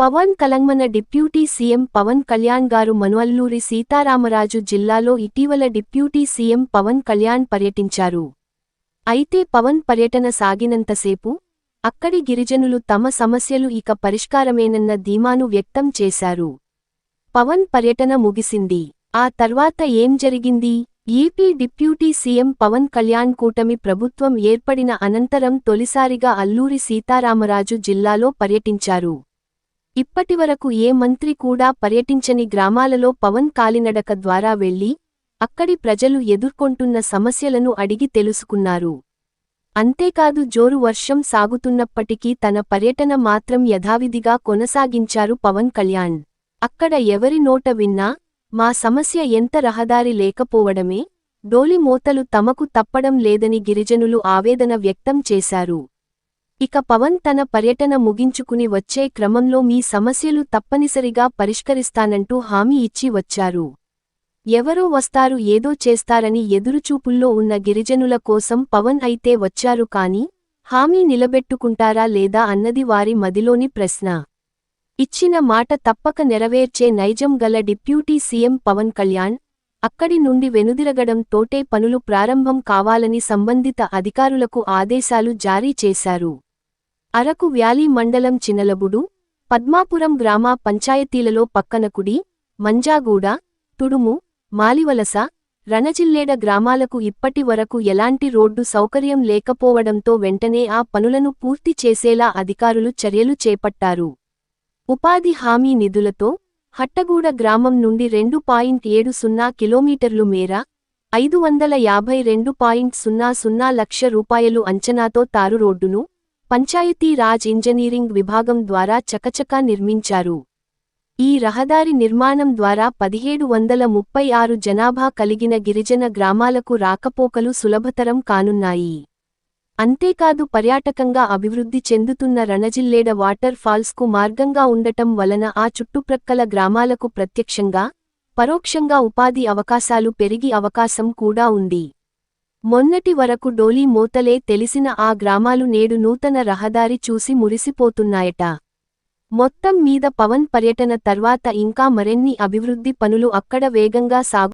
Pawan కలంగమన deputy CM Pawan Kalyan గారు మనువల్లూరి సీతారామరాజు జిల్లాలో ఇటీవల డిప్యూటీ సీఎం పవన్ కళ్యాణ్ పర్యటించారు. అయితే పవన్ పర్యటన సాగినంతసేపు అక్కడి గిరిజనులు తమ సమస్యలు ఇక పరిష్కారమేనన్న ధీమాను వ్యక్తం చేశారు. పవన్ పర్యటన ముగిసింది. ఆ తర్వాత ఏం జరిగింది? AP deputy CM Pawan Kalyan కూటమి ప్రభుత్వం ఏర్పడిన అనంతరం తొలిసారిగా అల్లూరి సీతారామరాజు జిల్లాలో పర్యటించారు. ఇప్పటివరకు ఏ మంత్రి కూడా పర్యటించని గ్రామాలలో పవన్ కాలినడక ద్వారా వెళ్లి అక్కడి ప్రజలు ఎదుర్కొంటున్న సమస్యలను అడిగి తెలుసుకున్నారు. అంతేకాదు జోరు వర్షం సాగుతున్నప్పటికీ తన పర్యటన మాత్రం యథావిధిగా కొనసాగించారు పవన్ కళ్యాణ్. అక్కడ ఎవరి నోట విన్నా మా సమస్య ఎంత రహదారి లేకపోవడమే, డోలి మోతలు తమకు తప్పడం లేదని గిరిజనులు ఆవేదన వ్యక్తం చేశారు. ఇక పవన్ తన పర్యటన ముగించుకుని వచ్చే క్రమంలో మీ సమస్యలు తప్పనిసరిగా పరిష్కరిస్తానంటూ హామీ ఇచ్చి వచ్చారు. ఎవరో వస్తారు ఏదో చేస్తారని ఎదురుచూపుల్లో ఉన్న గిరిజనుల కోసం పవన్ అయితే వచ్చారు కానీ హామీ నిలబెట్టుకుంటారా లేదా అన్నది వారి మదిలోని ప్రశ్న. ఇచ్చిన మాట తప్పక నెరవేర్చే నైజం గల డిప్యూటీ సీఎం పవన్ కళ్యాణ్ అక్కడి నుండి వెనుదిరగడంతోటే పనులు ప్రారంభం కావాలని సంబంధిత అధికారులకు ఆదేశాలు జారీ చేశారు. అరకు వ్యాలీ మండలం చినలబుడు, పద్మాపురం గ్రామ పంచాయతీలలో పక్కనకుడి, మంజాగూడ, తుడుము, మాలివలస, రణజిల్లేడ గ్రామాలకు ఇప్పటి వరకు ఎలాంటి రోడ్డు సౌకర్యం లేకపోవడంతో వెంటనే ఆ పనులను పూర్తి చేసేలా అధికారులు చర్యలు చేపట్టారు. ఉపాధి హామీ నిధులతో హట్టగూడ గ్రామం నుండి 2.70 కిలోమీటర్లు మేర 552.00 లక్ష రూపాయలు అంచనాతో తారు రోడ్డును పంచాయతీ రాజ్ ఇంజనీరింగ్ విభాగం ద్వారా చకచకా నిర్మించారు. ఈ రహదారి నిర్మాణం ద్వారా 1736 జనాభా కలిగిన గిరిజన గ్రామాలకు రాకపోకలు సులభతరం కానున్నాయి. అంతేకాదు పర్యాటకంగా అభివృద్ధి చెందుతున్న రణజిల్లేడ వాటర్ ఫాల్స్కు మార్గంగా ఉండటం వలన ఆ చుట్టుప్రక్కల గ్రామాలకు ప్రత్యక్షంగా, పరోక్షంగా ఉపాధి అవకాశాలు పెరిగి అవకాశం కూడా ఉంది. మొన్నటి వరకు డోలీ మోతలే తెలిసిన ఆ గ్రామాలు నేడు నూతన రహదారి చూసి మురిసిపోతున్నాయట. మొత్తం మీద పవన్ పర్యటన తర్వాత ఇంకా మరెన్ని అభివృద్ధి పనులు అక్కడ వేగంగా